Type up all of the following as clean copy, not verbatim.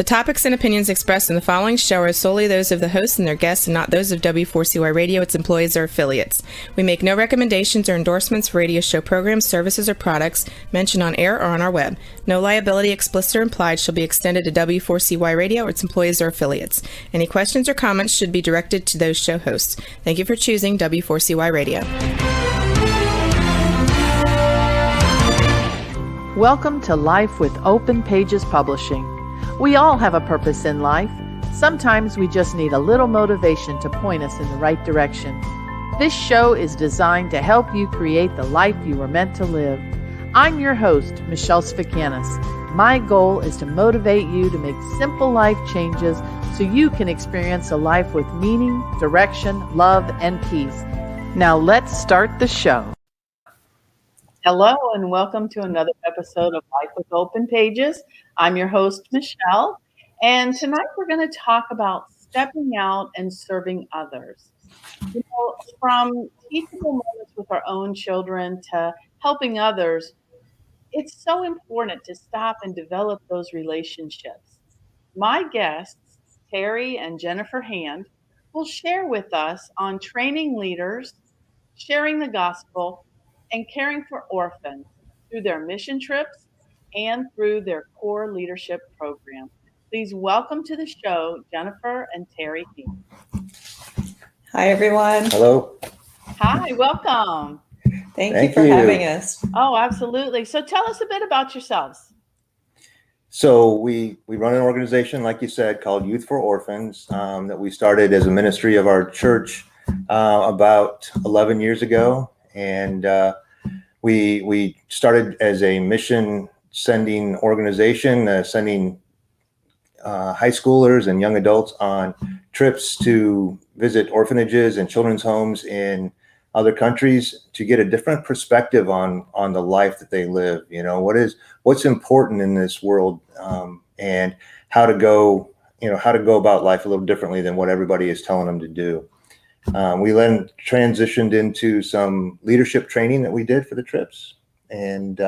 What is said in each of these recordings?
The topics and opinions expressed in the following show are solely those of the hosts and their guests and not those of W4CY Radio, its employees, or affiliates. We make no recommendations or endorsements for radio show programs, services, or products mentioned on air or on our web. No liability, explicit or implied, shall be extended to W4CY Radio or its employees or affiliates. Any questions or comments should be directed to those show hosts. Thank you for choosing W4CY Radio. Welcome to Life with Open Pages Publishing. We all have a purpose in life. Sometimes we just need a little motivation to point us in the right direction. This show is designed to help you create the life you were meant to live. I'm your host, Michelle Spikanis. My goal is to motivate you to make simple life changes so you can experience a life with meaning, direction, love, and peace. Now let's start the show. Hello and welcome to another episode of Life with Open Pages. I'm your host, Michelle, and tonight we're going to talk about stepping out and serving others. You know, from teachable moments with our own children to helping others, it's so important to stop and develop those relationships. My guests, Terry and Jennifer Hand, will share with us on training leaders, sharing the gospel, and caring for orphans through their mission trips and through their core leadership program. Please welcome to the show, Jennifer and Terry Hand. Hi, everyone. Hello. Hi, welcome. Thank you for having us. Oh, absolutely. So tell us a bit about yourselves. So we run an organization, like you said, called Youth for Orphans, that we started as a ministry of our church about 11 years ago. And we started as a mission sending organization, sending high schoolers and young adults on trips to visit orphanages and children's homes in other countries to get a different perspective on the life that they live. You know, what's important in this world, and how to go about life a little differently than what everybody is telling them to do. We then transitioned into some leadership training that we did for the trips. And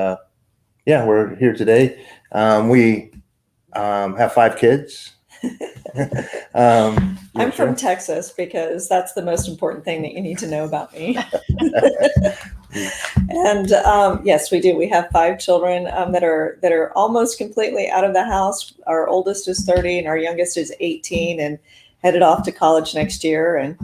we're here today. We have 5 kids. I'm from Texas because that's the most important thing that you need to know about me. And yes, we do. We have 5 children that are almost completely out of the house. Our oldest is 30 and our youngest is 18 and headed off to college next year. And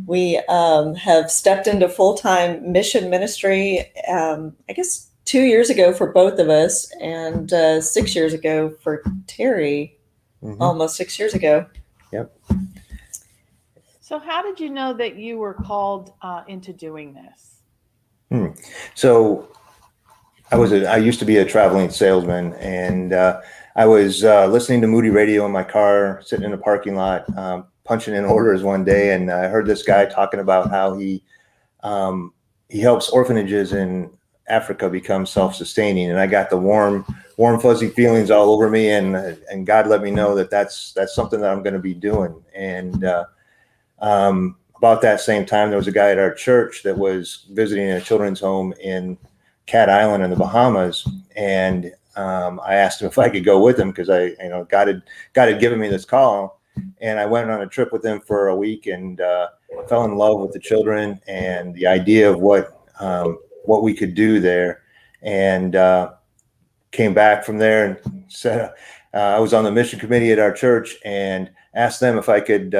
we have stepped into full-time mission ministry, I guess 2 years ago for both of us, and 6 years ago for Terry, almost 6 years ago. Yep. So how did you know that you were called into doing this? So I used to be a traveling salesman, and I was listening to Moody Radio in my car, sitting in a parking lot, punching in orders one day, and I heard this guy talking about how he helps orphanages in Africa become self-sustaining, and I got the warm, fuzzy feelings all over me, and God let me know that that's something that I'm going to be doing. And about that same time, there was a guy at our church that was visiting a children's home in Cat Island in the Bahamas, and I asked him if I could go with him because God had given me this call. And I went on a trip with him for a week and fell in love with the children and the idea of what we could do there. And came back from there and said I was on the mission committee at our church and asked them if I could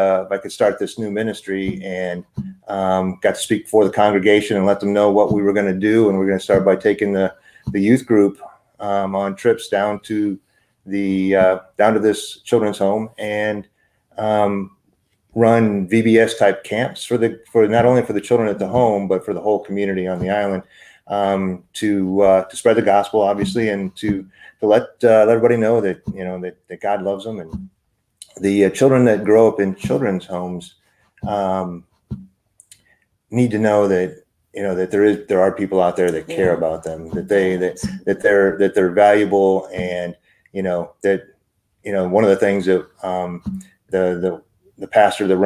start this new ministry, and got to speak before the congregation and let them know what we were going to do. And we're going to start by taking the youth group on trips down to this children's home and run VBS type camps for not only for the children at the home, but for the whole community on the island, to spread the gospel, obviously, and to let everybody know that that God loves them. And the children that grow up in children's homes need to know that that there are people out there that care about them, that they're valuable, and that one of the things that the pastor that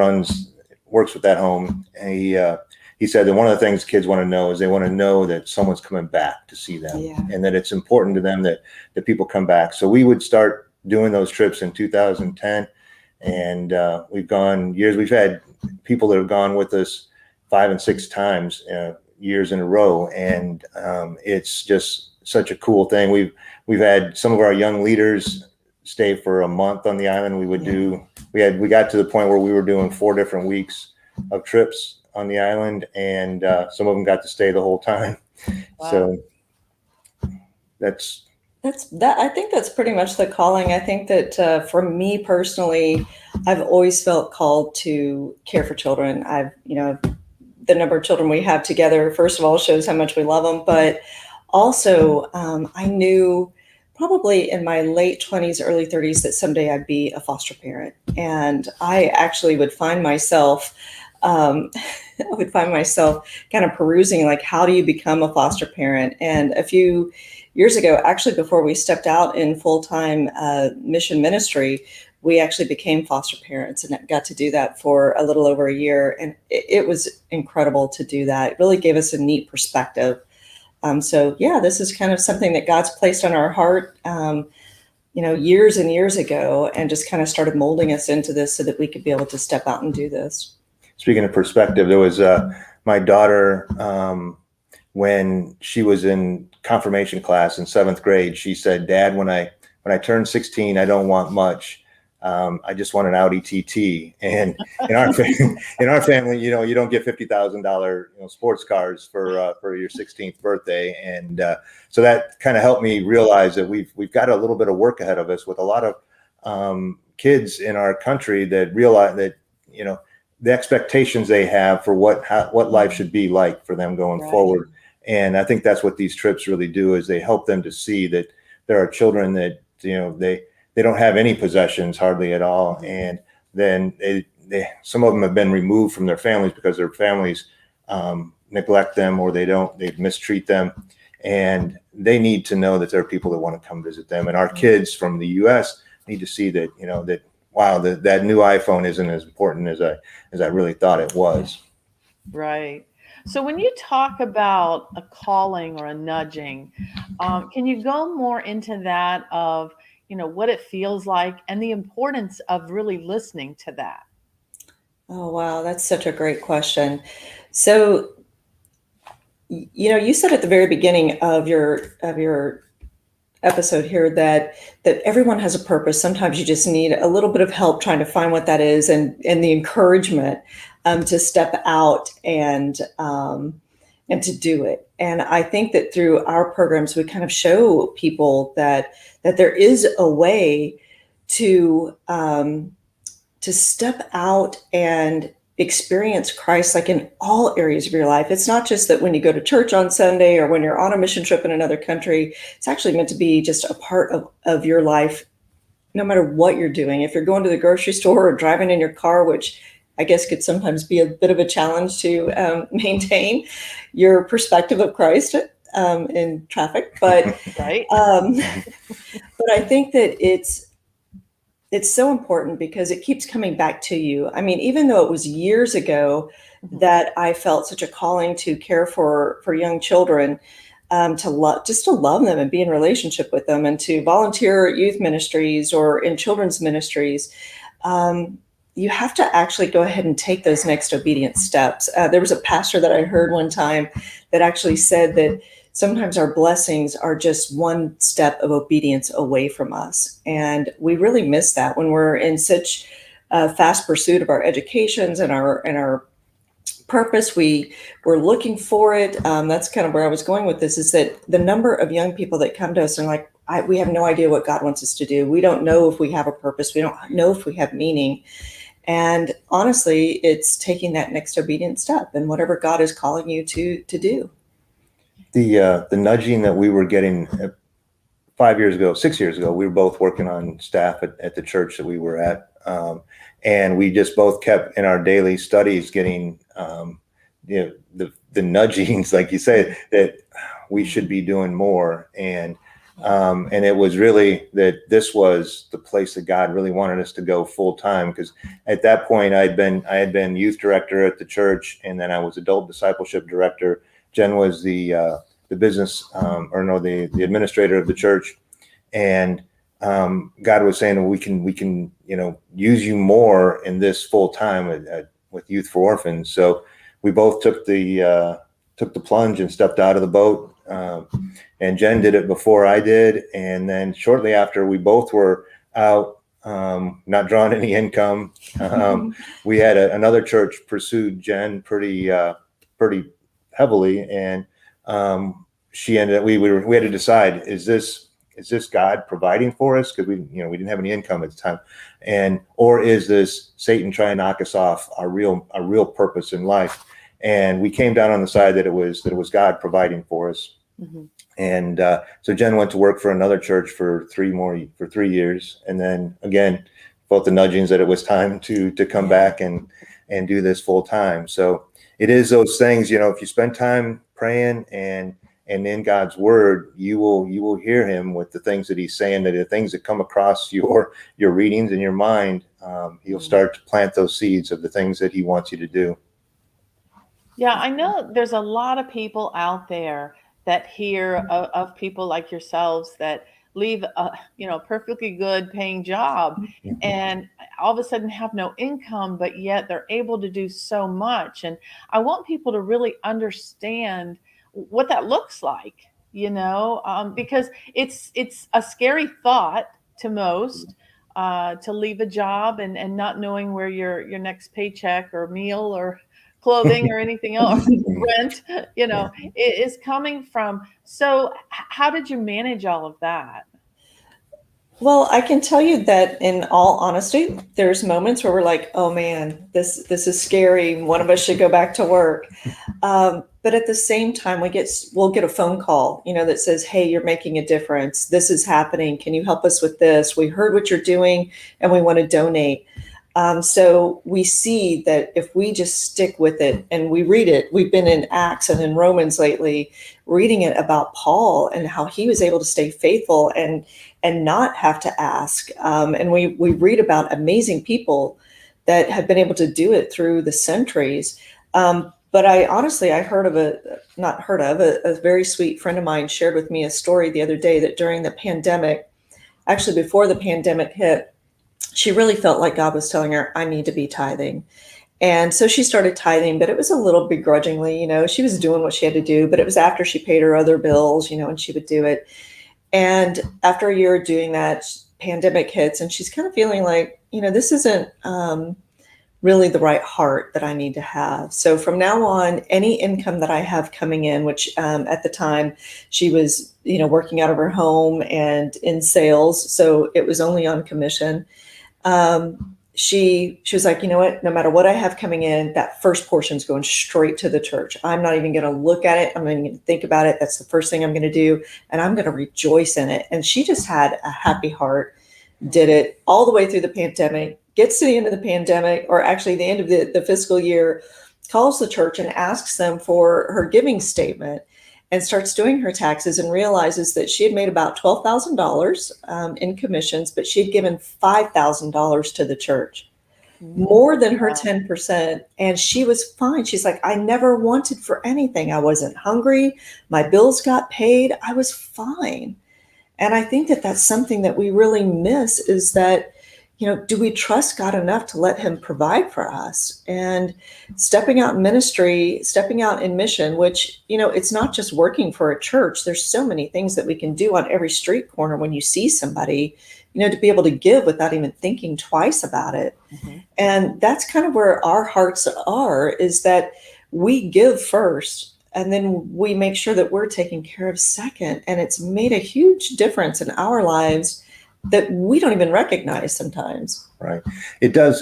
works with that home, and he said that one of the things kids want to know is they want to know that someone's coming back to see them, and that it's important to them that people come back. So we would start doing those trips in 2010, and we've gone years. We've had people that have gone with us 5 and 6 times, years in a row, and it's just such a cool thing. We've had some of our young leaders stay for a month on the island. We got to the point where we were doing 4 different weeks of trips on the island, and some of them got to stay the whole time. Wow. So that's that. I think that's pretty much the calling. I think that for me personally, I've always felt called to care for children. The number of children we have together, first of all, shows how much we love them, but also I knew probably in my late 20s, early 30s that someday I'd be a foster parent. And I actually would find myself kind of perusing, like, how do you become a foster parent? And a few years ago, actually, before we stepped out in full-time mission ministry, we actually became foster parents and got to do that for a little over a year. And it was incredible to do that. It really gave us a neat perspective. So yeah, this is kind of something that God's placed on our heart, years and years ago, and just kind of started molding us into this so that we could be able to step out and do this. Speaking of perspective, there was my daughter, when she was in confirmation class in 7th grade, she said, "Dad, when I turn 16, I don't want much. I just want an Audi TT." And in our family, you don't get $50,000 sports cars for your 16th birthday, and so that kind of helped me realize that we've got a little bit of work ahead of us with a lot of kids in our country that realize that the expectations they have for what life should be like for them going forward. And I think that's what these trips really do, is they help them to see that there are children that they don't have any possessions hardly at all, and then some of them have been removed from their families because their families neglect them, or they mistreat them, and they need to know that there are people that want to come visit them. And our kids from the U.S. need to see that that wow, that new iPhone isn't as important as I really thought it was. Right. So when you talk about a calling or a nudging, can you go more into that of what it feels like and the importance of really listening to that? Oh, wow. That's such a great question. So, you said at the very beginning of your episode here that everyone has a purpose. Sometimes you just need a little bit of help trying to find what that is, and the encouragement to step out and to do it. And I think that through our programs, we kind of show people that there is a way to step out and experience Christ, like in all areas of your life. It's not just that when you go to church on Sunday or when you're on a mission trip in another country. It's actually meant to be just a part of your life, no matter what you're doing. If you're going to the grocery store or driving in your car, which I guess could sometimes be a bit of a challenge to maintain your perspective of Christ in traffic. But Right. But I think that it's so important because it keeps coming back to you. I mean, even though it was years ago that I felt such a calling to care for young children, to love them and be in relationship with them, and to volunteer at youth ministries or in children's ministries, you have to actually go ahead and take those next obedient steps. There was a pastor that I heard one time that actually said that sometimes our blessings are just one step of obedience away from us. And we really miss that when we're in such fast pursuit of our educations and our purpose. We're looking for it. That's kind of where I was going with this, is that the number of young people that come to us and like, we have no idea what God wants us to do. We don't know if we have a purpose. We don't know if we have meaning. And honestly, it's taking that next obedient step and whatever God is calling you to do. The nudging that we were getting 6 years ago, we were both working on staff at the church that we were at. And we just both kept in our daily studies getting the nudgings, like you say, that we should be doing more. And it was really that this was the place that God really wanted us to go full time. Because at that point I had been youth director at the church, and then I was adult discipleship director. Jen was the business, the administrator of the church. And God was saying, well, we can, use you more in this full time with Youth for Orphans. So we both took the plunge and stepped out of the boat. And Jen did it before I did. And then shortly after, we both were out, not drawing any income. We had another church pursued Jen pretty heavily. And she ended up, we had to decide, is this God providing for us? Because we didn't have any income at the time. Or is this Satan trying to knock us off our real purpose in life? And we came down on the side that it was God providing for us. Mm-hmm. And so Jen went to work for another church for 3 years. And then again, felt the nudgings that it was time to come back and do this full time. So it is those things, if you spend time praying and in God's word, you will hear him with the things that he's saying, that the things that come across your readings in your mind, he'll start to plant those seeds of the things that he wants you to do. Yeah, I know there's a lot of people out there that hear of people like yourselves that leave a perfectly good paying job and all of a sudden have no income, but yet they're able to do so much. And I want people to really understand what that looks like, because it's a scary thought to most, to leave a job and not knowing where your next paycheck or meal or clothing or anything else, rent, it is coming from. So how did you manage all of that? Well, I can tell you that in all honesty, there's moments where we're like, oh man, this is scary. One of us should go back to work. But at the same time, we'll get a phone call, that says, hey, you're making a difference. This is happening. Can you help us with this? We heard what you're doing and we want to donate. So we see that if we just stick with it and we read it, we've been in Acts and in Romans lately, reading it about Paul and how he was able to stay faithful and not have to ask. And we read about amazing people that have been able to do it through the centuries. But I heard of a very sweet friend of mine shared with me a story the other day that during the pandemic, actually before the pandemic hit, she really felt like God was telling her, I need to be tithing. And so she started tithing, but it was a little begrudgingly, she was doing what she had to do, but it was after she paid her other bills, and she would do it. And after a year of doing that, pandemic hits and she's kind of feeling like, this isn't really the right heart that I need to have. So from now on, any income that I have coming in, which at the time she was, working out of her home and in sales, so it was only on commission. She was like, you know what, no matter what I have coming in, that first portion is going straight to the church. I'm not even going to look at it. I'm not even going to think about it. That's the first thing I'm going to do. And I'm going to rejoice in it. And she just had a happy heart, did it all the way through the pandemic, gets to the end of the pandemic, or actually the end of the fiscal year, calls the church and asks them for her giving statement and starts doing her taxes and realizes that she had made about $12,000 in commissions, but she had given $5,000 to the church, more than her 10%. And she was fine. She's like, I never wanted for anything. I wasn't hungry. My bills got paid. I was fine. And I think that that's something that we really miss, is that, do we trust God enough to let him provide for us? And stepping out in ministry, stepping out in mission, which, it's not just working for a church. There's so many things that we can do on every street corner when you see somebody, to be able to give without even thinking twice about it. Mm-hmm. And that's kind of where our hearts are, is that we give first, and then we make sure that we're taken care of second. And it's made a huge difference in our lives that we don't even recognize sometimes. Right. It does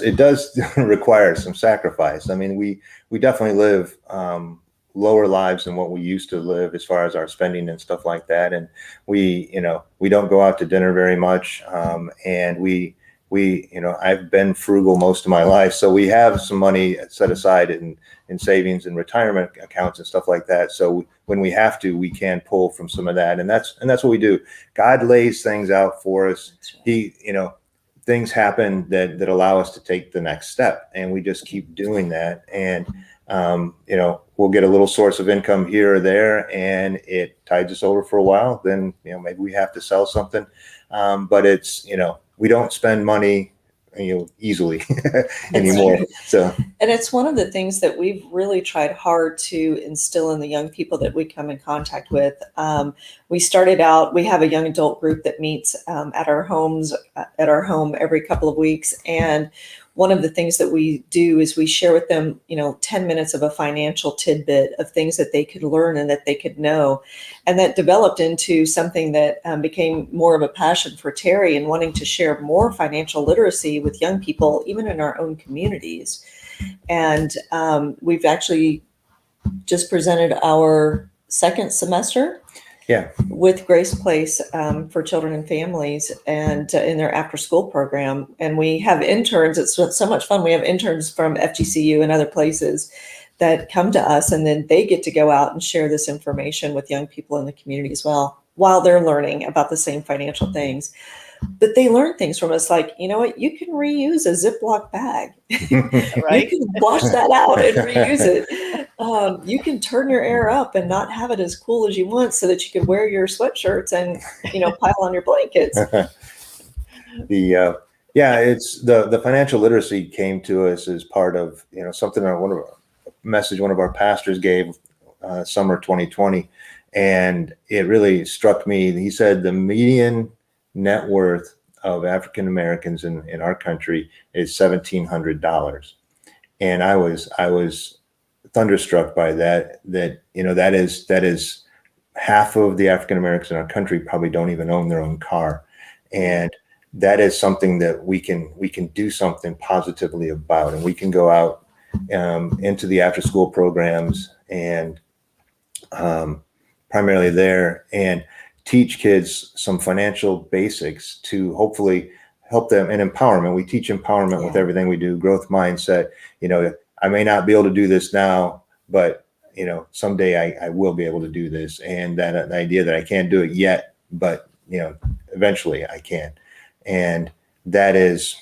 require some sacrifice. I mean, we definitely live lower lives than what we used to live as far as our spending and stuff like that. And we don't go out to dinner very much. And we I've been frugal most of my life. So we have some money set aside in savings and retirement accounts and stuff like that. So when we have to, we can pull from some of that. And that's what we do. God lays things out for us. He, things happen that allow us to take the next step, and we just keep doing that. And we'll get a little source of income here or there, and it tides us over for a while. Then, maybe we have to sell something. But it's, we don't spend money, easily anymore. Right. So, And it's one of the things that we've really tried hard to instill in the young people that we come in contact with. We started out, we have a young adult group that meets at our home every couple of weeks. And one of the things that we do is we share with them, 10 minutes of a financial tidbit of things that they could learn and that they could know. And that developed into something that became more of a passion for Terry and wanting to share more financial literacy with young people, even in our own communities. And we've actually just presented our second semester with Grace Place for children and families, and in their after school program. And we have interns. It's so much fun. We have interns from FGCU and other places that come to us, and then they get to go out and share this information with young people in the community as well, while they're learning about the same financial things. But they learn things from us like, you know what, you can reuse a Ziploc bag. Right. You can wash that out and reuse it. You can turn your air up and not have it as cool as you want so that you can wear your sweatshirts and, pile on your blankets. It's the financial literacy came to us as part of, something one of our pastors gave summer 2020. And it really struck me. He said the median net worth of African Americans in our country is $1,700. And I was thunderstruck by that is half of the African Americans in our country probably don't even own their own car. And that is something that we can do something positively about. And we can go out into the after school programs and primarily there and teach kids some financial basics to hopefully help them in empowerment. We teach empowerment with everything we do, growth mindset. I may not be able to do this now, but someday I will be able to do this. And that idea that I can't do it yet, but eventually I can. And that is,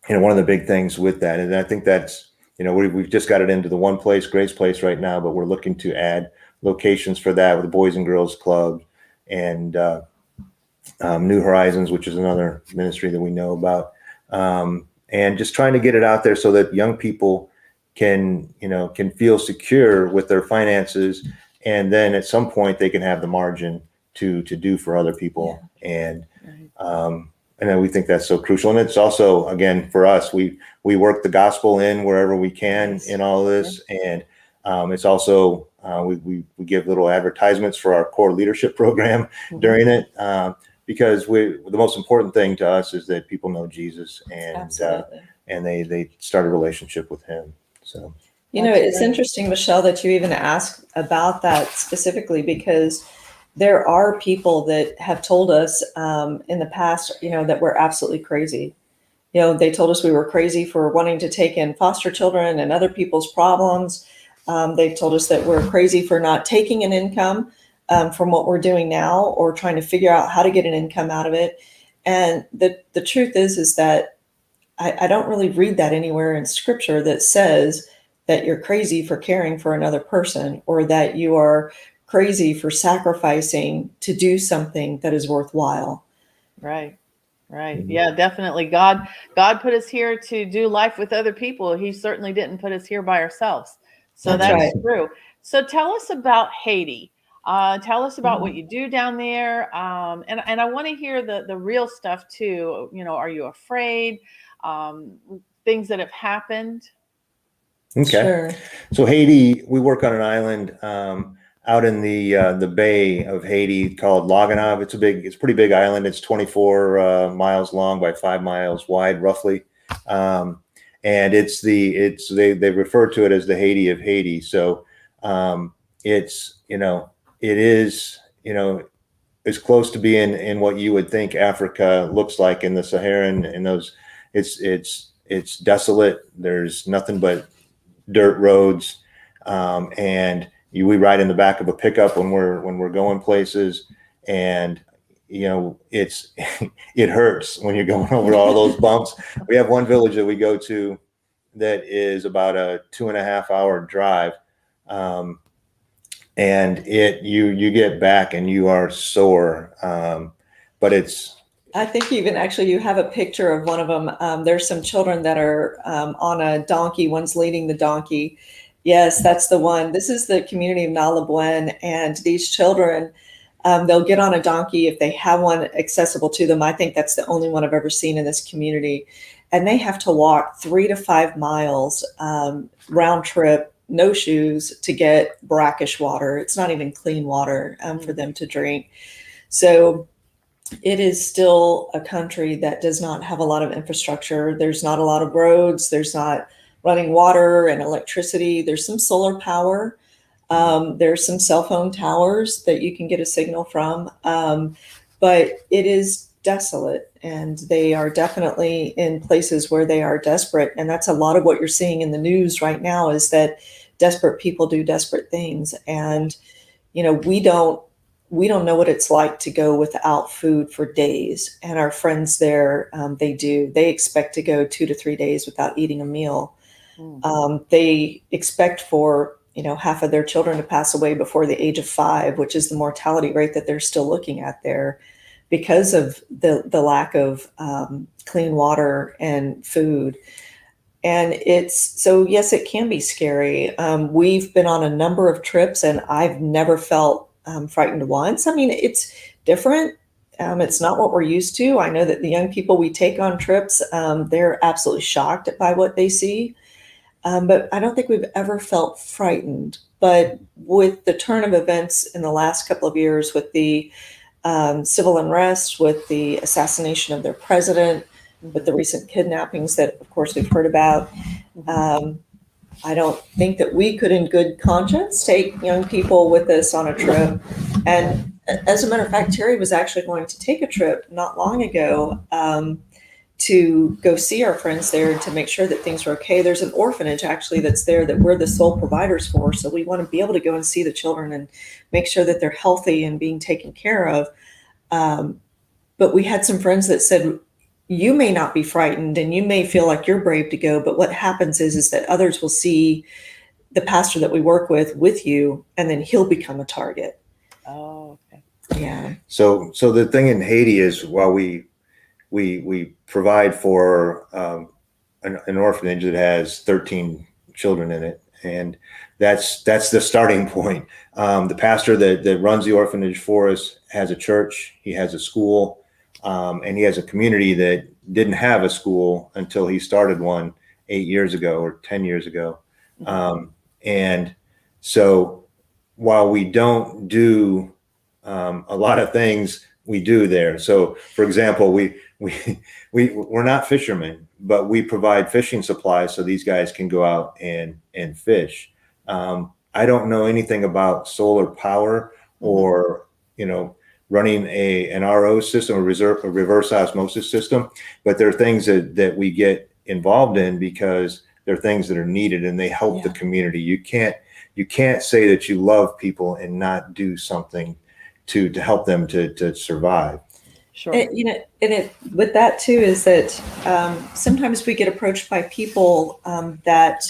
one of the big things with that. And I think that's, we've just got it into the one place, Grace Place right now, but we're looking to add locations for that with the Boys and Girls Club and New Horizons, which is another ministry that we know about. And just trying to get it out there so that young people can feel secure with their finances. And then at some point they can have the margin to do for other people. Yeah. And then we think that's so crucial. And it's also, again, for us, we work the gospel in wherever we can in all this. And it's also, we give little advertisements for our core leadership program during it. Because the most important thing to us is that people know Jesus and they start a relationship with him. So, it's interesting, Michelle, that you even asked about that specifically, because there are people that have told us in the past, that we're absolutely crazy. They told us we were crazy for wanting to take in foster children and other people's problems. They've told us that we're crazy for not taking an income from what we're doing now, or trying to figure out how to get an income out of it. And the truth is that I don't really read that anywhere in scripture that says that you're crazy for caring for another person, or that you are crazy for sacrificing to do something that is worthwhile. Right. Yeah, definitely. God put us here to do life with other people. He certainly didn't put us here by ourselves. So that's right. True. So tell us about Haiti. Tell us about what you do down there. And I want to hear the real stuff too. Are you afraid? Things that have happened. Okay. Sure. So Haiti, we work on an island out in the bay of Haiti called Laganov. It's a pretty big island. It's 24 miles long by 5 miles wide, roughly. And they refer to it as the Haiti of Haiti. So it is as close to being in what you would think Africa looks like in the Saharan, and those it's desolate. There's nothing but dirt roads, and we ride in the back of a pickup when we're going places, and it hurts when you're going over all those bumps. We have one village that we go to that is about a 2.5 hour drive. And you get back and you are sore. But I think even actually you have a picture of one of them. There's some children that are on a donkey. One's leading the donkey. Yes, that's the one. This is the community of Nalabuen, and these children, they'll get on a donkey if they have one accessible to them. I think that's the only one I've ever seen in this community. And they have to walk 3 to 5 miles round trip, no shoes, to get brackish water. It's not even clean water for them to drink. So it is still a country that does not have a lot of infrastructure. There's not a lot of roads. There's not running water and electricity. There's some solar power. There's some cell phone towers that you can get a signal from. But it is desolate, and they are definitely in places where they are desperate. And that's a lot of what you're seeing in the news right now, is that desperate people do desperate things. And, we don't know what it's like to go without food for days. And our friends there, they do. They expect to go 2 to 3 days without eating a meal. They expect for half of their children to pass away before the age of 5, which is the mortality rate that they're still looking at there, because of the lack of clean water and food. And yes, it can be scary. We've been on a number of trips, and I've never felt frightened once. I mean, it's different. It's not what we're used to. I know that the young people we take on trips, they're absolutely shocked by what they see. But I don't think we've ever felt frightened. But with the turn of events in the last couple of years, with the civil unrest, with the assassination of their president, with the recent kidnappings that, of course, we've heard about, I don't think that we could, in good conscience, take young people with us on a trip. And as a matter of fact, Terry was actually going to take a trip not long ago to go see our friends there to make sure that things are okay. There's an orphanage actually that's there that we're the sole providers for. So we want to be able to go and see the children and make sure that they're healthy and being taken care of. But we had some friends that said, you may not be frightened and you may feel like you're brave to go, but what happens is that others will see the pastor that we work with you, and then he'll become a target. Oh, okay. Yeah. So the thing in Haiti is, while we provide for an orphanage that has 13 children in it, and that's the starting point. The pastor that runs the orphanage for us has a church, he has a school, and he has a community that didn't have a school until he started one 8 years ago or 10 years ago. And so while we don't do a lot of things, we do there. So, for example, we're not fishermen, but we provide fishing supplies so these guys can go out and fish. I don't know anything about solar power or running an RO system, a reverse osmosis system, but there are things that we get involved in because they're things that are needed and they help the community. You can't say that you love people and not do something to help them to survive. Sure. With that too is that sometimes we get approached by people that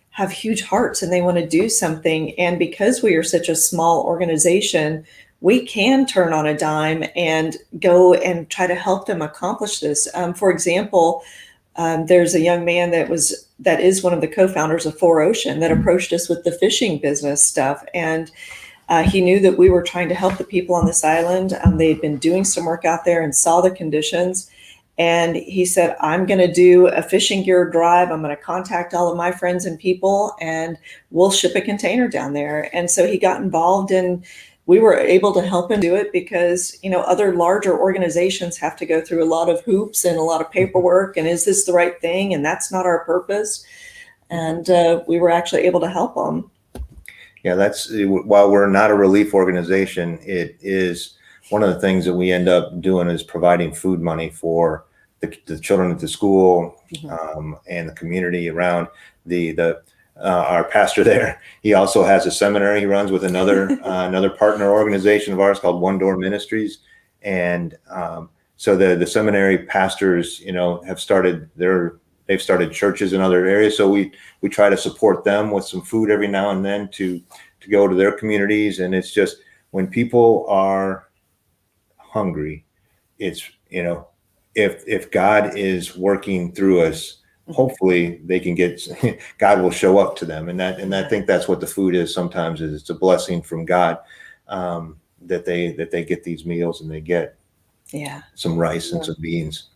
have huge hearts and they want to do something. And because we are such a small organization, we can turn on a dime and go and try to help them accomplish this. For example, there's a young man that is one of the co-founders of 4Ocean that approached us with the fishing business stuff. And he knew that we were trying to help the people on this island. They had been doing some work out there and saw the conditions. And he said, I'm going to do a fishing gear drive. I'm going to contact all of my friends and people, and we'll ship a container down there. And so he got involved, and we were able to help him do it because, other larger organizations have to go through a lot of hoops and a lot of paperwork. And is this the right thing? And that's not our purpose. And we were actually able to help them. Yeah, while we're not a relief organization, it is one of the things that we end up doing is providing food money for the children at the school and the community around our pastor there. He also has a seminary he runs with another partner organization of ours called One Door Ministries. And so the seminary pastors, have started their they've started churches in other areas. So we try to support them with some food every now and then to go to their communities. And it's just, when people are hungry, it's, if God is working through us, hopefully they can get, God will show up to them. And I think that's what the food is sometimes, is it's a blessing from God, that they get these meals and they get some rice and some beans.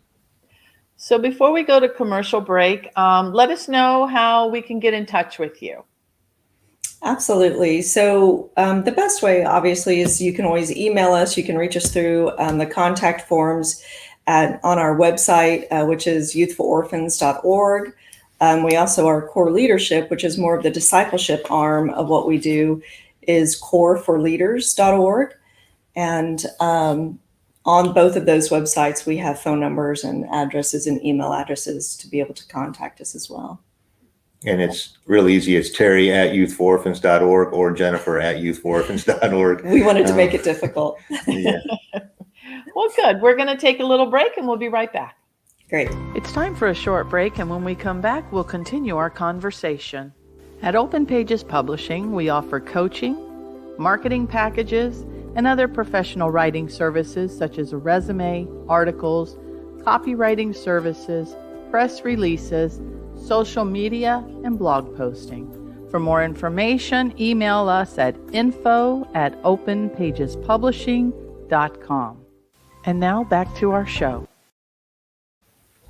So before we go to commercial break, let us know how we can get in touch with you. Absolutely. So the best way, obviously, is you can always email us. You can reach us through the contact forms on our website, which is youthfororphans.org. We also, our core leadership, which is more of the discipleship arm of what we do, is coreforleaders.org. And on both of those websites, we have phone numbers and addresses and email addresses to be able to contact us as well. And it's real easy. It's Terry@youthfororphans.org or Jennifer@youthfororphans.org. We wanted to make it difficult. Yeah. Well, good. We're going to take a little break and we'll be right back. Great. It's time for a short break, and when we come back, we'll continue our conversation. At Open Pages Publishing, we offer coaching, marketing packages, and other professional writing services such as a resume, articles, copywriting services, press releases, social media, and blog posting. For more information, email us at info@openpagespublishing.com. And now back to our show.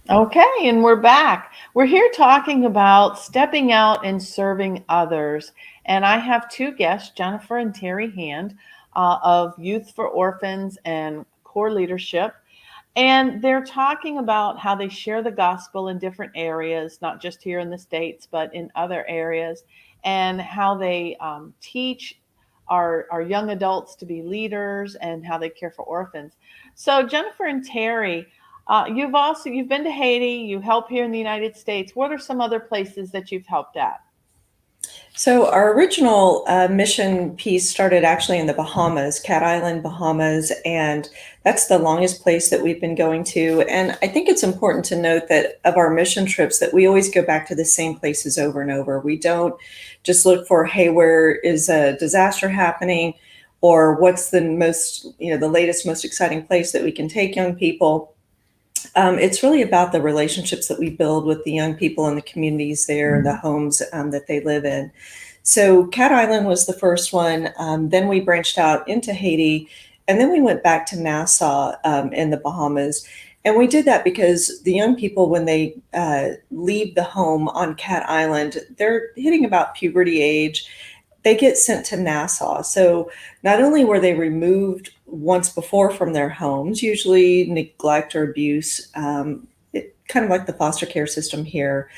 Okay, and we're back. We're here talking about stepping out and serving others. And I have two guests, Jennifer and Terry Hand, of Youth for Orphans and Core Leadership. And they're talking about how they share the gospel in different areas, not just here in the States, but in other areas, and how they teach our young adults to be leaders and how they care for orphans. So Jennifer and Terry, you've been to Haiti, you help here in the United States. What are some other places that you've helped at? So our original mission piece started actually in the Bahamas, Cat Island, Bahamas, and that's the longest place that we've been going to. And I think it's important to note that of our mission trips that we always go back to the same places over and over. We don't just look for, hey, where is a disaster happening, or what's the most, the latest, most exciting place that we can take young people. It's really about the relationships that we build with the young people in the communities there, the homes that they live in. So Cat Island was the first one. Then we branched out into Haiti, and then we went back to Nassau in the Bahamas. And we did that because the young people, when they leave the home on Cat Island, they're hitting about puberty age. They get sent to Nassau. So not only were they removed once before from their homes, usually neglect or abuse, kind of like the foster care system here,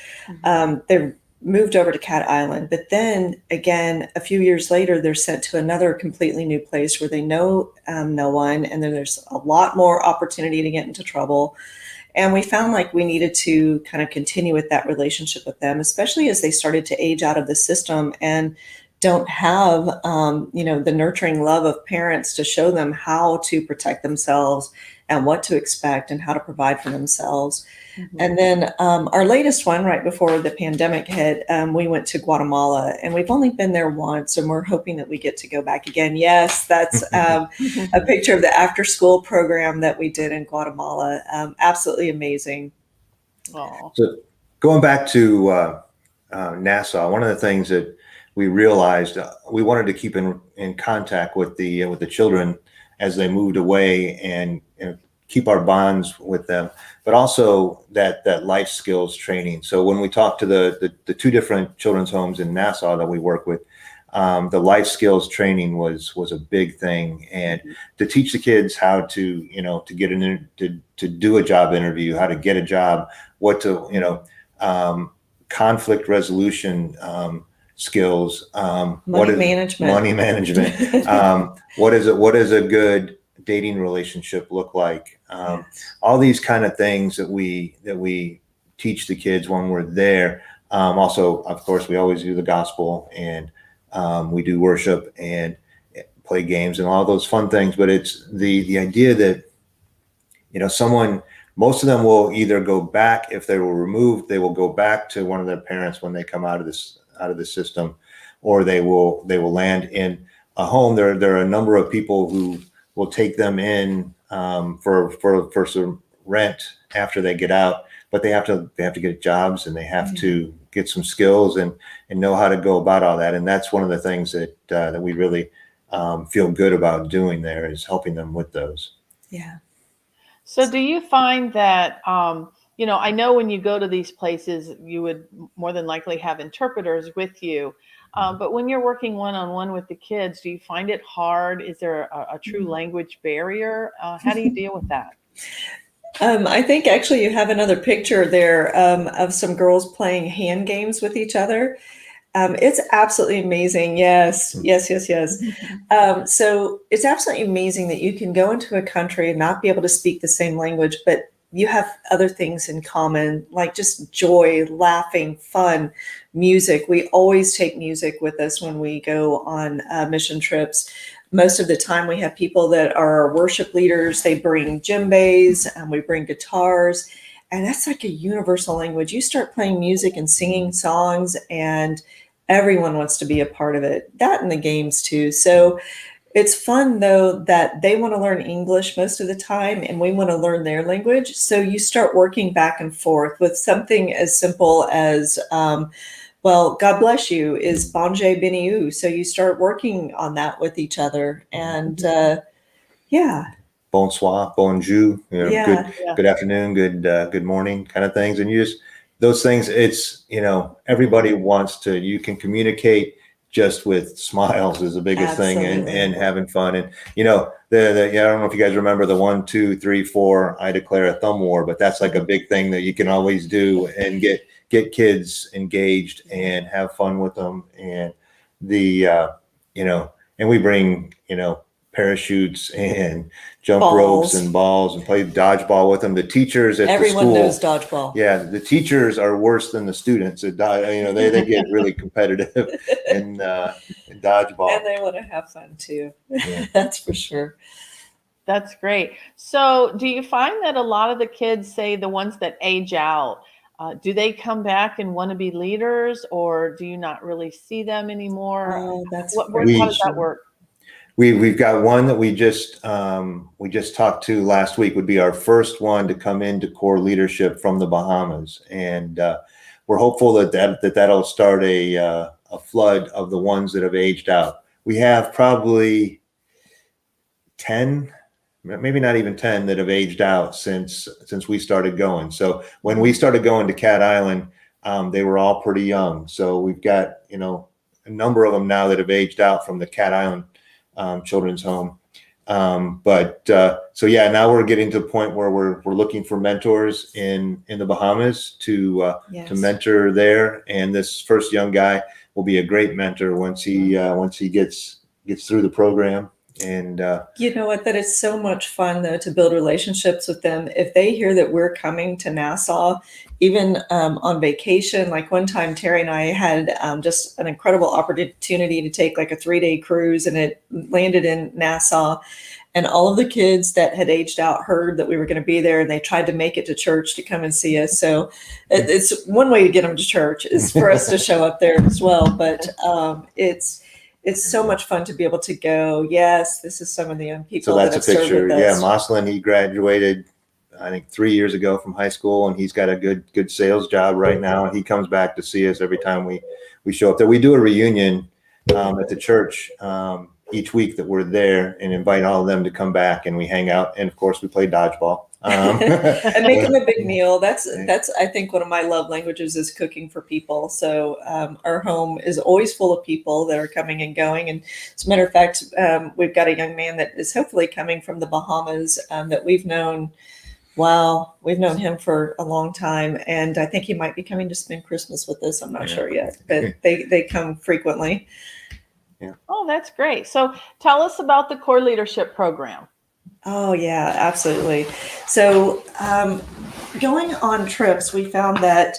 they're moved over to Cat Island. But then again, a few years later, they're sent to another completely new place where they know no one, and then there's a lot more opportunity to get into trouble. And we found like we needed to kind of continue with that relationship with them, especially as they started to age out of the system and don't have, the nurturing love of parents to show them how to protect themselves and what to expect and how to provide for themselves. Mm-hmm. And then our latest one, right before the pandemic hit, we went to Guatemala, and we've only been there once, and we're hoping that we get to go back again. Yes, that's a picture of the after-school program that we did in Guatemala. Absolutely amazing. Aww. So going back to Nassau, one of the things that we realized we wanted to keep in contact with the children as they moved away and keep our bonds with them, but also that life skills training. So when we talked to the two different children's homes in Nassau that we work with, the life skills training was a big thing, and to teach the kids how to get to do a job interview, how to get a job, what to conflict resolution skills, money management. What is a good dating relationship look like? All these kind of things that we teach the kids when we're there. Also, of course, we always do the gospel, and we do worship and play games and all those fun things. But it's the idea that someone Most of them will either go back, if they were removed, they will go back to one of their parents when they come out of the system, or they will land in a home. There are a number of people who will take them in for some rent after they get out, but they have to get jobs, and they have to get some skills and know how to go about all that. And that's one of the things that we really feel good about doing there, is helping them with those. Yeah. So do you find that, I know when you go to these places, you would more than likely have interpreters with you. But when you're working one-on-one with the kids, do you find it hard? Is there a true language barrier? How do you deal with that? I think actually you have another picture there of some girls playing hand games with each other. It's absolutely amazing. Yes. So it's absolutely amazing that you can go into a country and not be able to speak the same language, but you have other things in common, like just joy, laughing, fun, music. We always take music with us when we go on mission trips. Most of the time we have people that are worship leaders. They bring djembes, we bring guitars, and that's like a universal language. You start playing music and singing songs, and everyone wants to be a part of it. That and the games too. So it's fun though that they want to learn English most of the time, and we want to learn their language. So you start working back and forth with something as simple as, well, God bless you is Bonjour Biniou. So you start working on that with each other, and yeah. Bonsoir, bonjour, Yeah. good afternoon, good morning kind of things. And you just, those things, it's, everybody wants to, you can communicate just with smiles is the biggest thing, and having fun. And, I don't know if you guys remember the 1, 2, 3, 4, I declare a thumb war, but that's like a big thing that you can always do and get kids engaged and have fun with them. And and we bring, parachutes and jump ropes and balls and play dodgeball with them. The teachers at Everyone the school knows dodgeball. Yeah, the teachers are worse than the students. They get really competitive in dodgeball. And they want to have fun too. Yeah. That's for sure. That's great. So do you find that a lot of the kids, say the ones that age out, do they come back and want to be leaders, or do you not really see them anymore? Oh, that's how does that work? We've got one that we just talked to last week, would be our first one to come into core leadership from the Bahamas, and we're hopeful that'll start a flood of the ones that have aged out. We have probably 10, maybe not even 10, that have aged out since we started going. So when we started going to Cat Island, they were all pretty young. So we've got a number of them now that have aged out from the Cat Island children's home. Now we're getting to the point where we're looking for mentors in the Bahamas to mentor there. And this first young guy will be a great mentor once he gets through the program. And you know what, that is so much fun though, to build relationships with them. If they hear that we're coming to Nassau, even on vacation, like one time Terry and I had just an incredible opportunity to take like a 3-day cruise, and it landed in Nassau, and all of the kids that had aged out heard that we were going to be there, and they tried to make it to church to come and see us. So it's one way to get them to church is for us to show up there as well. But it's so much fun to be able to go, yes, this is some of the young people. So that's that have a picture. served with us. Moslin, he graduated, I think 3 years ago from high school, and he's got a good sales job right now. And he comes back to see us every time we show up there. We do a reunion at the church each week that we're there, and invite all of them to come back, and we hang out. And of course we play dodgeball. And make them a big meal. That's I think one of my love languages is cooking for people. So our home is always full of people that are coming and going. And as a matter of fact, we've got a young man that is hopefully coming from the Bahamas that we've known. Wow, we've known him for a long time, and I think he might be coming to spend Christmas with us. I'm not sure yet, but they come frequently. Yeah. Oh, that's great. So tell us about the core leadership program. Oh, yeah, absolutely. So going on trips, we found that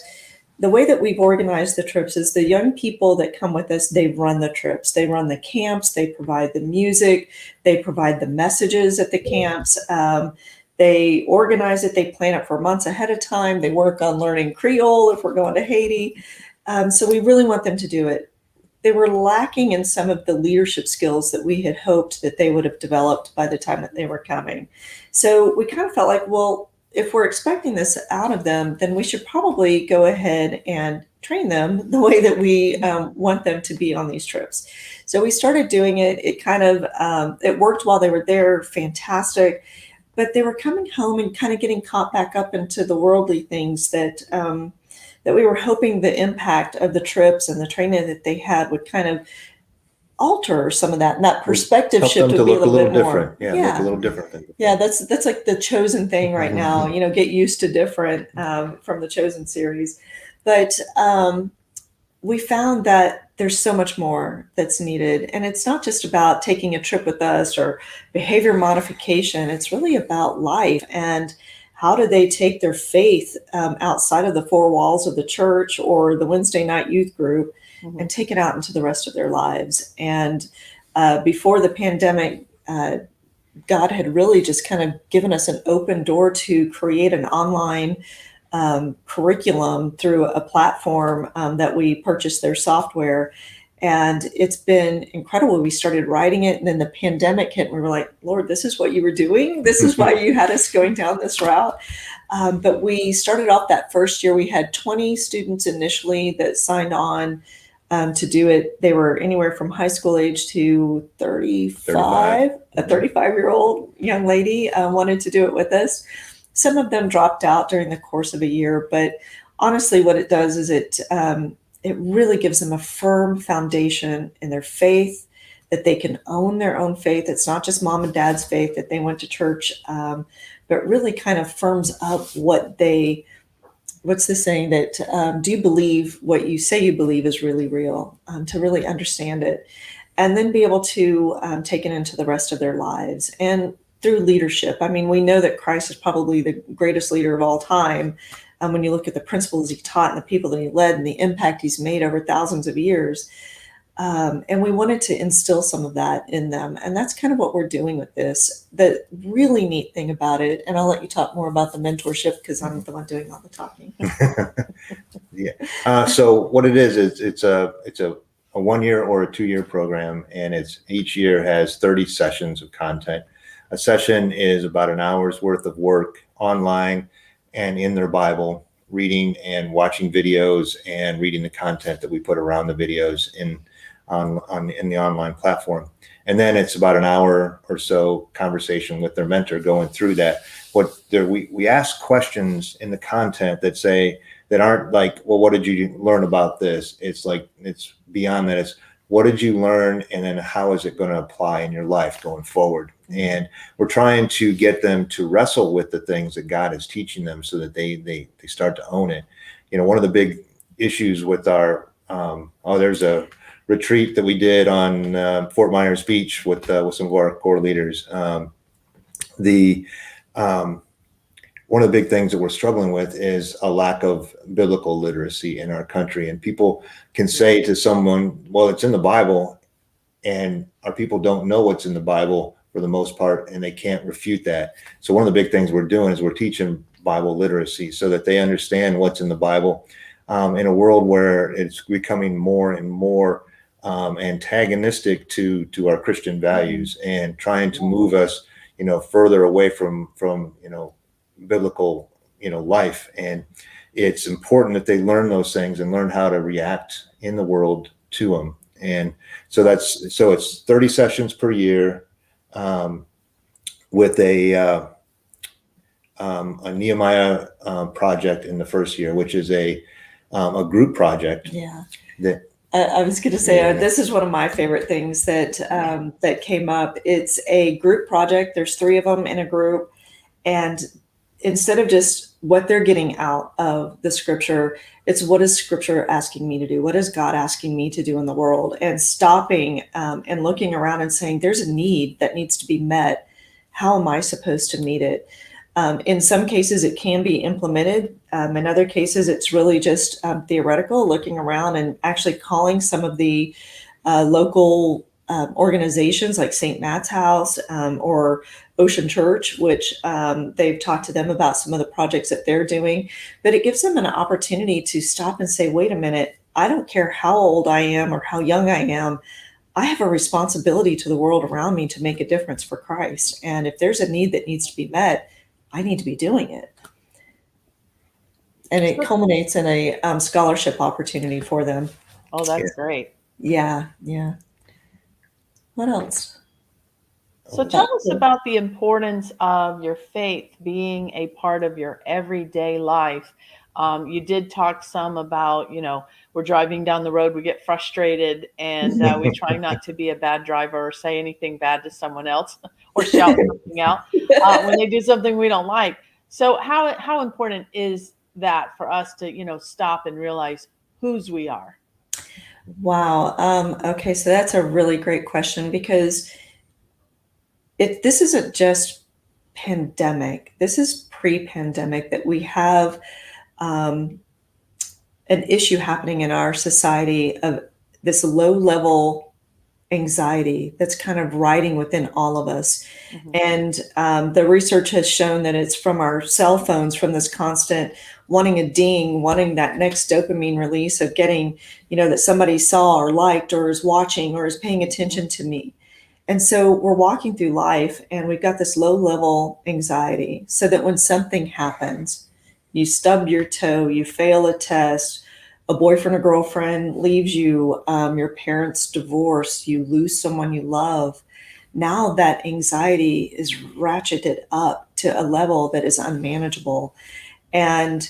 the way that we've organized the trips is the young people that come with us, they run the trips. They run the camps. They provide the music. They provide the messages at the camps. They organize it. They plan it for months ahead of time. They work on learning Creole if we're going to Haiti. So we really want them to do it. They were lacking in some of the leadership skills that we had hoped that they would have developed by the time that they were coming. So we kind of felt like, well, if we're expecting this out of them, then we should probably go ahead and train them the way that we want them to be on these trips. So we started doing it. It kind of, it worked while they were there, fantastic. But they were coming home and kind of getting caught back up into the worldly things that that we were hoping the impact of the trips and the training that they had would kind of alter some of that, and that perspective Help shift them would to be a look a little bit little more. different. Yeah, look a little different. Than Yeah, that's like the chosen thing right now. You know, get used to different from the chosen series, but we found that there's so much more that's needed, and it's not just about taking a trip with us or behavior modification. It's really about life and how do they take their faith outside of the four walls of the church or the Wednesday night youth group and take it out into the rest of their lives. And before the pandemic, God had really just kind of given us an open door to create an online curriculum through a platform that we purchased their software. And it's been incredible. We started writing it, and then the pandemic hit, and we were like, Lord, this is what you were doing? This is why you had us going down this route? But we started off that first year. We had 20 students initially that signed on to do it. They were anywhere from high school age to 35. A 35-year-old young lady wanted to do it with us. Some of them dropped out during the course of a year, but honestly, what it does is it really gives them a firm foundation in their faith, that they can own their own faith. It's not just mom and dad's faith that they went to church, but really kind of firms up what's the saying, that do you believe what you say you believe is really real, to really understand it, and then be able to take it into the rest of their lives. And through leadership, I mean, we know that Christ is probably the greatest leader of all time. When you look at the principles he taught and the people that he led and the impact he's made over thousands of years. And we wanted to instill some of that in them. And that's kind of what we're doing with this. The really neat thing about it, and I'll let you talk more about the mentorship because I'm the one doing all the talking. Yeah. So what it is it's a 1 year or a 2 year program, and it's each year has 30 sessions of content. A session is about an hour's worth of work online and in their Bible, reading and watching videos and reading the content that we put around the videos in the online platform. And then it's about an hour or so conversation with their mentor going through that. We ask questions in the content that aren't like, well, what did you learn about this? It's like, it's beyond that. It's what did you learn, and then how is it going to apply in your life going forward? And we're trying to get them to wrestle with the things that God is teaching them so that they start to own it. You know, one of the big issues with our there's a retreat that we did on Fort Myers Beach with some of our core leaders. One of the big things that we're struggling with is a lack of biblical literacy in our country. And people can say to someone, well, it's in the Bible, and our people don't know what's in the Bible for the most part, and they can't refute that. So one of the big things we're doing is we're teaching Bible literacy so that they understand what's in the Bible in a world where it's becoming more and more antagonistic to our Christian values and trying to move us, further away from biblical, life. And it's important that they learn those things and learn how to react in the world to them. And so it's 30 sessions per year with a Nehemiah project in the first year, which is a group project. Yeah. I was going to say, this is one of my favorite things that came up. It's a group project. There's 3 of them in a group. And instead of just what they're getting out of the scripture, it's what is scripture asking me to do? What is God asking me to do in the world? And stopping and looking around and saying, there's a need that needs to be met. How am I supposed to meet it? In some cases, it can be implemented. In other cases, it's really just theoretical, looking around and actually calling some of the local organizations like St. Matt's House or Ocean Church, which they've talked to them about some of the projects that they're doing. But it gives them an opportunity to stop and say, wait a minute, I don't care how old I am or how young I am. I have a responsibility to the world around me to make a difference for Christ. And if there's a need that needs to be met, I need to be doing it. And it culminates in a scholarship opportunity for them. Oh, that's great. Yeah. What else? So tell us about the importance of your faith being a part of your everyday life. You did talk some about, we're driving down the road, we get frustrated, and we try not to be a bad driver or say anything bad to someone else or shout something out when they do something we don't like. So how important is that for us to, stop and realize whose we are? Wow. Okay, so that's a really great question, because this isn't just pandemic. This is pre-pandemic that we have an issue happening in our society of this low-level anxiety that's kind of riding within all of us. Mm-hmm. And the research has shown that it's from our cell phones, from this constant wanting a ding, wanting that next dopamine release of getting, that somebody saw or liked or is watching or is paying attention to me. And so we're walking through life and we've got this low-level anxiety, so that when something happens, you stub your toe, you fail a test, a boyfriend or girlfriend leaves you, your parents divorce, you lose someone you love. Now that anxiety is ratcheted up to a level that is unmanageable. And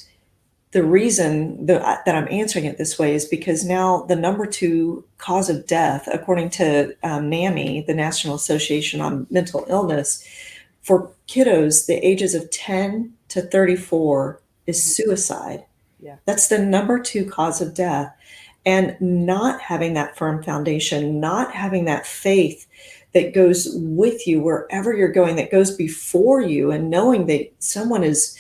the reason that I'm answering it this way is because now the number 2 cause of death, according to NAMI, the National Association on Mental Illness, for kiddos the ages of 10 to 34 is suicide. Yeah. That's the number 2 cause of death. And not having that firm foundation, not having that faith that goes with you wherever you're going, that goes before you, and knowing that someone is,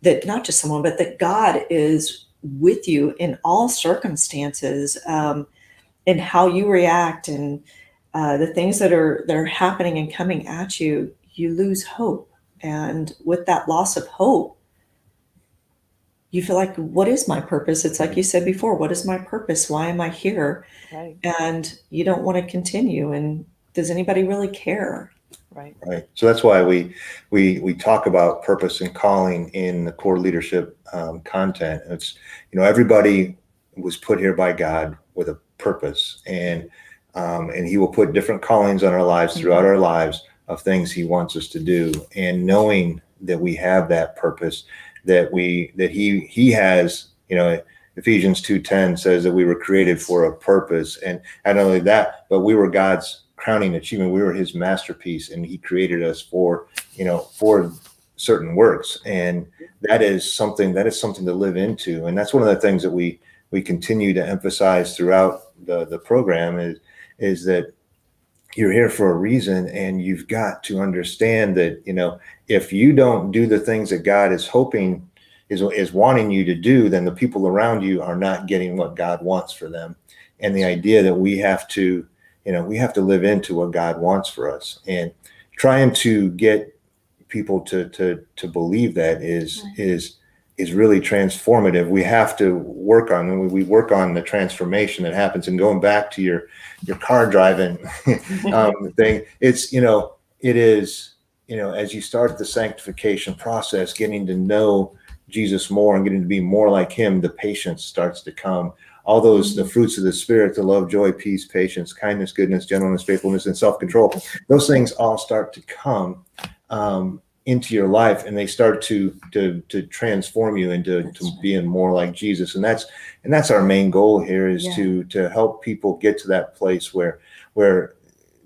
that not just someone, but that God is with you in all circumstances, in how you react and the things that are happening and coming at you, you lose hope. And with that loss of hope, you feel like, what is my purpose? It's like you said before, what is my purpose? Why am I here? Right. And you don't want to continue. And does anybody really care? Right. So that's why we talk about purpose and calling in the core leadership content. It's, everybody was put here by God with a purpose, and He will put different callings on our lives throughout our lives of things He wants us to do. And knowing that we have that purpose, that He has, Ephesians 2:10 says that we were created for a purpose, and not only that, but we were God's crowning achievement. We were His masterpiece, and He created us for certain works, and that is something to live into. And that's one of the things that we continue to emphasize throughout the program is that you're here for a reason, and you've got to understand that, if you don't do the things that God is hoping is wanting you to do, then the people around you are not getting what God wants for them. And the idea that we have to live into what God wants for us, and trying to get people to believe that is really transformative. We have to work on, we work on the transformation that happens. And going back to your car driving thing, it is, as you start the sanctification process, getting to know Jesus more and getting to be more like Him, the patience starts to come. All those, the fruits of the Spirit, the love, joy, peace, patience, kindness, goodness, gentleness, faithfulness, and self-control. Those things all start to come into your life, and they start to transform you into being more like Jesus. And that's our main goal here, is to help people get to that place where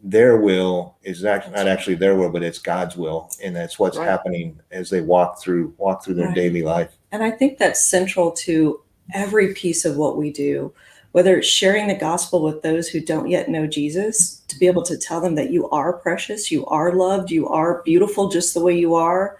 their will is not actually their will, but it's God's will, and that's what's happening as they walk through their daily life. And I think that's central to every piece of what we do, whether it's sharing the gospel with those who don't yet know Jesus, to be able to tell them that you are precious, you are loved, you are beautiful just the way you are.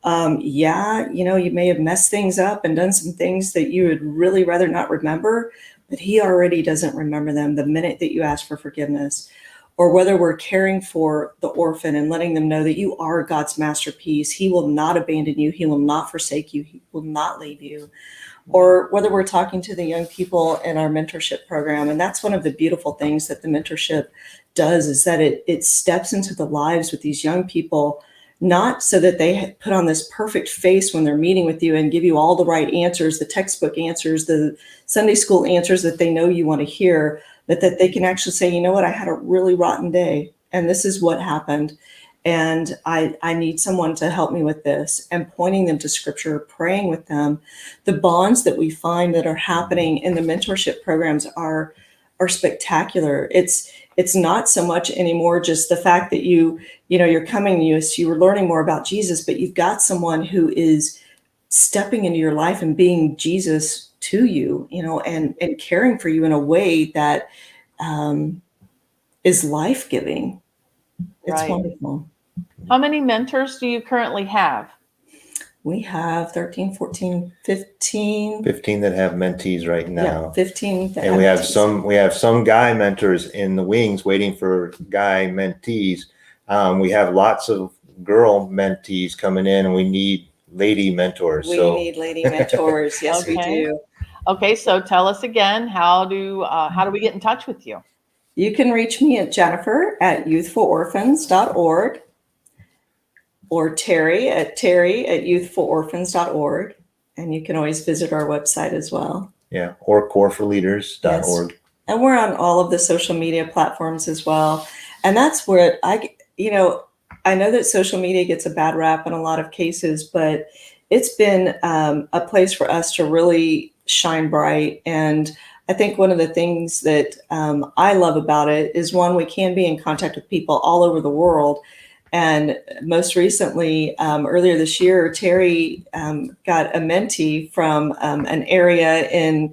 You may have messed things up and done some things that you would really rather not remember, but He already doesn't remember them the minute that you ask for forgiveness. or whether we're caring for the orphan and letting them know that you are God's masterpiece. He will not abandon you. He will not forsake you. He will not leave you. Or whether we're talking to the young people in our mentorship program. And that's one of the beautiful things that the mentorship does, is that it steps into the lives with these young people, not so that they put on this perfect face when they're meeting with you and give you all the right answers, the textbook answers, the Sunday school answers that they know you want to hear, but that they can actually say, you know what, I had a really rotten day and this is what happened. And I need someone to help me with this, and pointing them to scripture, praying with them. The bonds that we find that are happening in the mentorship programs are spectacular. It's not so much anymore just the fact that you're coming to us, you were learning more about Jesus, but you've got someone who is stepping into your life and being Jesus to you, and caring for you in a way that is life-giving. It's Right. wonderful. How many mentors do you currently have? We have 13, 14, 15. 15 that have mentees right Yeah, now. 15. And we have some guy mentors in the wings waiting for guy mentees. We have lots of girl mentees coming in, and we need lady mentors. We need lady mentors. Yes, we Okay. do. Okay, so tell us again, how do we get in touch with you? You can reach me at Jennifer@youthfulorphans.org or Terry at youthfulorphans.org. And you can always visit our website as well. Yeah, or coreforleaders.org. Yes. And we're on all of the social media platforms as well. And that's where I know that social media gets a bad rap in a lot of cases, but it's been a place for us to really shine bright. And I think one of the things that I love about it is, one, we can be in contact with people all over the world. And most recently, earlier this year, Terry got a mentee from an area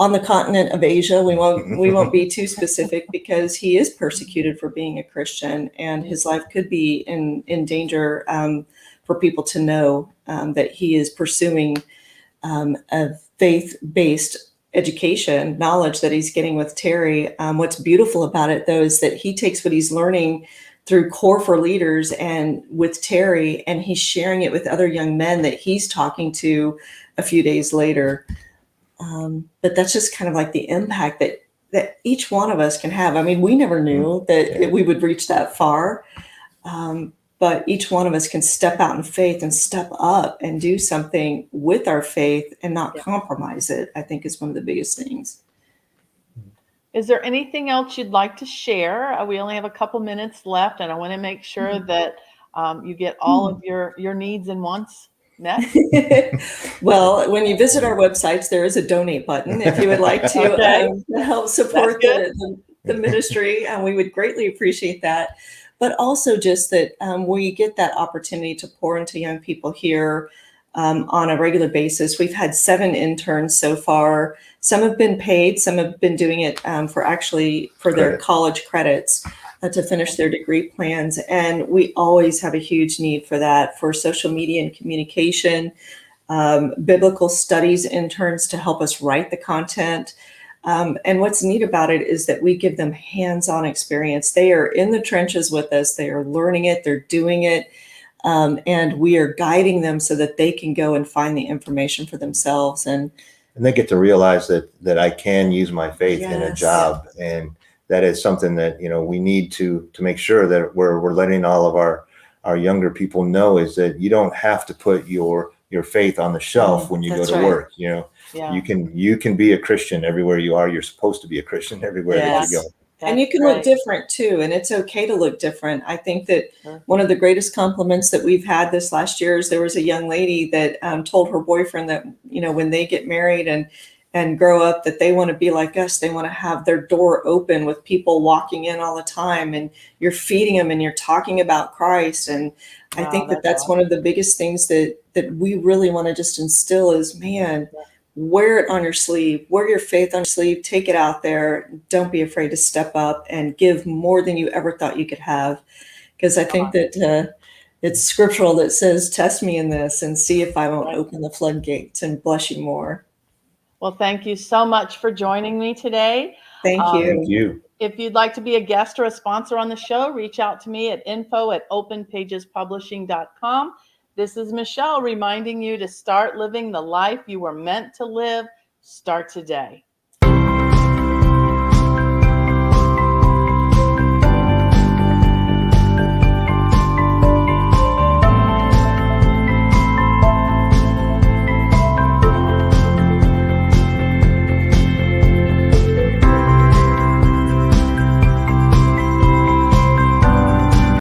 on the continent of Asia. We won't be too specific, because he is persecuted for being a Christian, and his life could be in danger, for people to know that he is pursuing a faith-based education, knowledge that he's getting with Terry. What's beautiful about it, though, is that he takes what he's learning through Core for Leaders and with Terry, and he's sharing it with other young men that he's talking to a few days later. But that's just kind of like the impact that each one of us can have. I mean, we never knew that we would reach that far, but each one of us can step out in faith and step up and do something with our faith and not compromise it, I think, is one of the biggest things. Is there anything else you'd like to share? We only have a couple minutes left, and I want to make sure that you get all of your needs and wants met. Well, when you visit our websites, there is a donate button if you would like to help support the ministry, and we would greatly appreciate that. But also just that we get that opportunity to pour into young people here on a regular basis. We've had 7 interns so far. Some have been paid, some have been doing it for their college credits to finish their degree plans. And we always have a huge need for that, for social media and communication, biblical studies interns to help us write the content. And what's neat about it is that we give them hands-on experience. They are in the trenches with us. They are learning it. They're doing it. And we are guiding them so that they can go and find the information for themselves. And they get to realize that I can use my faith in a job. And that is something that, we need to make sure that we're letting all of our younger people know, is that you don't have to put your faith on the shelf when you go to work. You can be a Christian everywhere you are. You're supposed to be a Christian everywhere that you go. And you can look different too, and it's okay to look different. I think that one of the greatest compliments that we've had this last year is there was a young lady that told her boyfriend that, when they get married and grow up, that they want to be like us. They want to have their door open with people walking in all the time, and you're feeding them and you're talking about Christ. And I think that's one of the biggest things that we really want to just instill is, wear it on your sleeve, wear your faith on your sleeve, take it out there. Don't be afraid to step up and give more than you ever thought you could have. Because I think that it's scriptural that says, test me in this and see if I won't open the floodgates and bless you more. Well, thank you so much for joining me today. Thank you. Thank you. If you'd like to be a guest or a sponsor on the show, reach out to me at info@openpagespublishing.com. This is Michelle reminding you to start living the life you were meant to live. Start today.